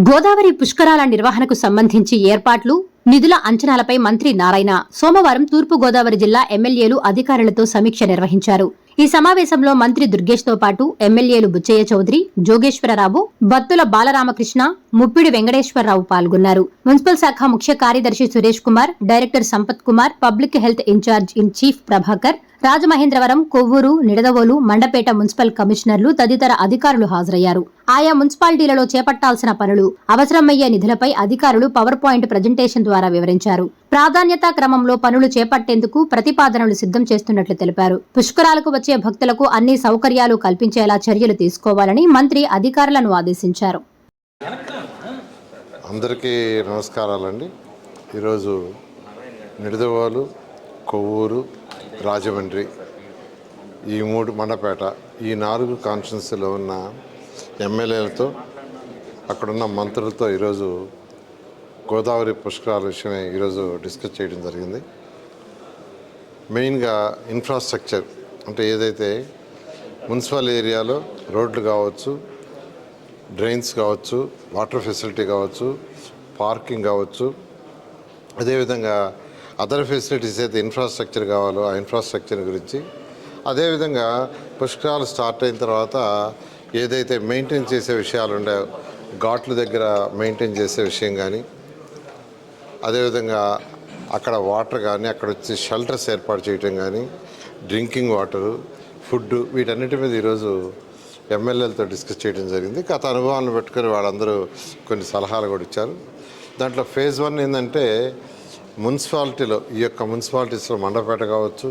గోదావరి పుష్కరాల నిర్వహణకు సంబంధించి ఏర్పాట్లు, నిధుల అంచనాలపై మంత్రి నారాయణ సోమవారం తూర్పు గోదావరి జిల్లా ఎమ్మెల్యేలు అధికారులతో సమీక్ష నిర్వహించారు. ఈ సమావేశంలో మంత్రి దుర్గేష్తో పాటు ఎమ్మెల్యేలు బుచ్చయ్య చౌదరి, జోగేశ్వరరావు, బత్తుల బాలరామకృష్ణ, ముప్పిడి వెంకటేశ్వరరావు పాల్గొన్నారు. మున్సిపల్ శాఖ ముఖ్య కార్యదర్శి Suresh Kumar, director Sampath Kumar, public health incharge in chief Prabhakar, Rajamahendravaram, Kovvur, Nidadavolu, Mandapeta municipal కమిషనర్లు తదితర అధికారులు హాజరయ్యారు. ఆయా మున్సిపాలిటీలలో చేపట్టాల్సిన పనులు, అవసరమయ్యే నిధులపై అధికారులు పవర్ పాయింట్ ప్రజెంటేషన్ ద్వారా వివరించారు. ప్రాధాన్యతా క్రమంలో పనులు చేపట్టేందుకు ప్రతిపాదనలు సిద్ధం చేస్తున్నట్లు తెలిపారు. పుష్కరాలకు వచ్చే భక్తులకు అన్ని సౌకర్యాలు కల్పించేలా చర్యలు తీసుకోవాలని మంత్రి అధికారులను ఆదేశించారు. అందరికీ నమస్కారాలండి. ఈరోజు నిడదవోలు, కొవ్వూరు, రాజమండ్రి, ఈ 3 మండపేట, ఈ 4 కాన్స్టిట్యున్సీలో ఉన్న ఎమ్మెల్యేలతో, అక్కడున్న మంత్రులతో ఈరోజు గోదావరి పుష్కరాల విషయమే ఈరోజు డిస్కస్ చేయడం జరిగింది. మెయిన్గా ఇన్ఫ్రాస్ట్రక్చర్ అంటే ఏదైతే మున్సిపల్ ఏరియాలో రోడ్లు కావచ్చు, డ్రైన్స్ కావచ్చు, వాటర్ ఫెసిలిటీ కావచ్చు, పార్కింగ్ కావచ్చు, అదేవిధంగా అదర్ ఫెసిలిటీస్ అయితే ఇన్ఫ్రాస్ట్రక్చర్ కావాలో ఆ ఇన్ఫ్రాస్ట్రక్చర్ గురించి, అదేవిధంగా పుష్కరాలు స్టార్ట్ అయిన తర్వాత ఏదైతే మెయింటైన్ చేసే విషయాలు ఉన్నాయో, ఘాట్ల దగ్గర మెయింటైన్ చేసే విషయం కానీ, అదేవిధంగా అక్కడ వాటర్ కానీ, అక్కడ వచ్చి షెల్టర్స్ ఏర్పాటు చేయటం కానీ, డ్రింకింగ్ వాటరు, ఫుడ్, వీటన్నిటి మీద ఈరోజు ఎమ్మెల్యేలతో డిస్కస్ చేయడం జరిగింది. గత అనుభవాలను పెట్టుకొని వాళ్ళందరూ కొన్ని సలహాలు కూడా ఇచ్చారు. దాంట్లో ఫేజ్ 1 ఏంటంటే మున్సిపాలిటీలో, ఈ యొక్క మున్సిపాలిటీస్లో మండపేట కావచ్చు,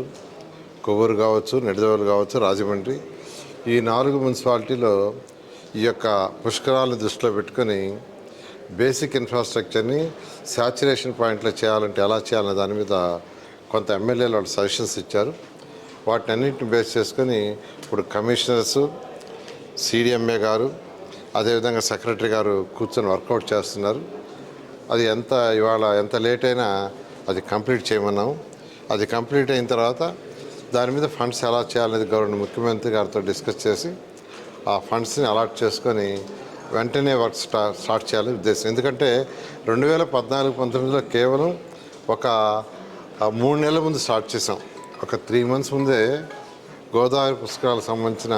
కొవ్వూరు కావచ్చు, నిడదవోలు కావచ్చు, రాజమండ్రి, ఈ 4 మున్సిపాలిటీలో ఈ యొక్క పుష్కరాలను దృష్టిలో పెట్టుకొని బేసిక్ ఇన్ఫ్రాస్ట్రక్చర్ని శాచ్యురేషన్ పాయింట్లో చేయాలంటే ఎలా చేయాలనే దాని మీద కొంత ఎమ్మెల్యేలు వాళ్ళు సజెషన్స్ ఇచ్చారు. వాటిని అన్నింటిని బేస్ చేసుకొని ఇప్పుడు కమిషనర్సు, సిడిఎంఏ గారు, అదేవిధంగా సెక్రటరీ గారు కూర్చొని వర్కౌట్ చేస్తున్నారు. అది ఇవాళ ఎంత లేట్ అయినా అది కంప్లీట్ చేయమన్నాము. అది కంప్లీట్ అయిన తర్వాత దాని మీద ఫండ్స్ ఎలా చేయాలనేది గవర్నర్ ముఖ్యమంత్రి గారితో డిస్కస్ చేసి ఆ ఫండ్స్ని అలాట్ చేసుకొని వెంటనే వర్క్ స్టార్ట్ చేయాలని ఉద్దేశం. ఎందుకంటే 2014-19లో కేవలం ఒక 3 నెలల ముందు స్టార్ట్ చేసాం. ఒక 3 months ముందే గోదావరి పుష్కరాలకు సంబంధించిన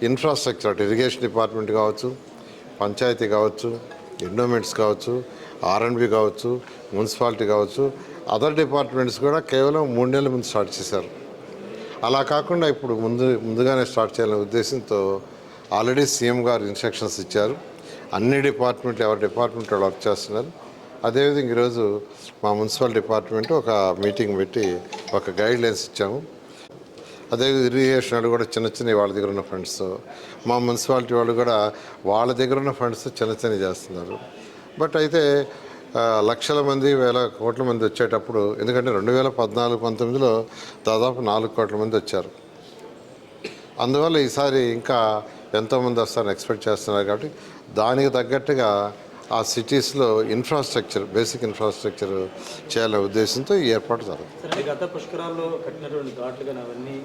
ఇన్ఫ్రాస్ట్రక్చర్, అటు ఇరిగేషన్ డిపార్ట్మెంట్ కావచ్చు, పంచాయతీ కావచ్చు, ఎండోమెంట్స్ కావచ్చు, R&B కావచ్చు, మున్సిపాలిటీ కావచ్చు, అదర్ డిపార్ట్మెంట్స్ కూడా కేవలం 3 నెలల ముందు స్టార్ట్ చేశారు. అలా కాకుండా ఇప్పుడు ముందుగానే స్టార్ట్ చేయాలనే ఉద్దేశంతో ఆల్రెడీ సీఎం గారు ఇన్స్ట్రక్షన్స్ ఇచ్చారు. అన్ని డిపార్ట్మెంట్లు ఎవరి డిపార్ట్మెంట్ వాళ్ళు వర్క్ చేస్తున్నారు. అదేవిధంగా ఈరోజు మా మున్సిపల్ డిపార్ట్మెంట్ ఒక మీటింగ్ పెట్టి ఒక గైడ్ లైన్స్ ఇచ్చాము. అదేవిధంగా ఇరిగేషన్ వాళ్ళు కూడా చిన్న వాళ్ళ దగ్గర ఉన్న ఫండ్స్, మా మున్సిపాలిటీ వాళ్ళు కూడా వాళ్ళ దగ్గర ఉన్న ఫండ్స్ చిన్న చేస్తున్నారు. బట్ అయితే లక్షల మంది, వేల కోట్ల మంది వచ్చేటప్పుడు, ఎందుకంటే 2014-19లో దాదాపు 4 కోట్ల మంది వచ్చారు. అందువల్ల ఈసారి ఇంకా ఎంతోమంది వస్తారని ఎక్స్పెక్ట్ చేస్తున్నారు. కాబట్టి దానికి తగ్గట్టుగా ఆ సిటీస్లో ఇన్ఫ్రాస్ట్రక్చర్, బేసిక్ ఇన్ఫ్రాస్ట్రక్చర్ చేయాలనే ఉద్దేశంతో ఈ ఏర్పాటు జరుగుతుంది. గత పుష్కరాల్లో కట్టినటువంటి ఘాట్లు కానీ అవన్నీ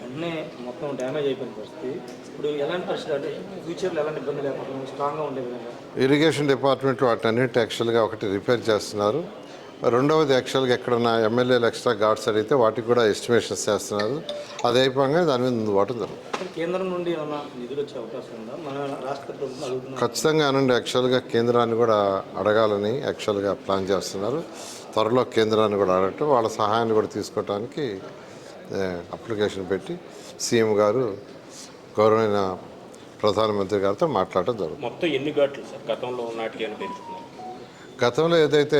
వెంటనే మొత్తం డ్యామేజ్ అయిపోయిన పరిస్థితి. ఇప్పుడు ఎలాంటి పరిస్థితి అంటే ఫ్యూచర్లో ఎలాంటి ఇబ్బంది లేకుండా స్ట్రాంగ్గా ఉండే విధంగా ఇరిగేషన్ డిపార్ట్మెంట్ వాటిని అన్నింటి యాక్చువల్గా ఒకటి రిపేర్ చేస్తున్నారు. రెండవది యాక్చువల్గా ఎక్కడన్నా ఎమ్మెల్యేలు ఎక్స్ట్రా ఘాట్స్ అడిగితే వాటికి కూడా ఎస్టిమేషన్స్ చేస్తున్నారు. అది అయిపోగానే దాని మీద ముందు పోవటం జరుగుతుంది. కేంద్రం నుండి ఏమైనా నిధులు వచ్చే అవకాశం ఉందా? మన రాష్ట్ర ప్రభుత్వం అడుగుతున్నారు. ఖచ్చితంగా అనండి. యాక్చువల్గా కేంద్రాన్ని కూడా అడగాలని యాక్చువల్గా ప్లాన్ చేస్తున్నారు. త్వరలో కేంద్రాన్ని కూడా అడగటం, వాళ్ళ సహాయాన్ని కూడా తీసుకోవడానికి అప్లికేషన్ పెట్టి సీఎం గారు గౌరవమైన ప్రధానమంత్రి గారితో మాట్లాడటం జరుగుతుంది. మొత్తం ఎన్ని ఘాట్లు సార్ గతంలో నాటికి పెంచుతున్నారు? గతంలో ఏదైతే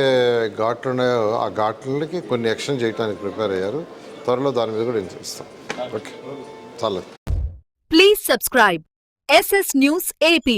ఘాట్లు ఉన్నాయో ఆ ఘాట్లకి కొన్ని యాక్షన్ చేయడానికి ప్రిపేర్ అయ్యారు. త్వరలో దాని మీద కూడా ఇస్తాం. ఓకే, చాలు. Please subscribe SS News AP.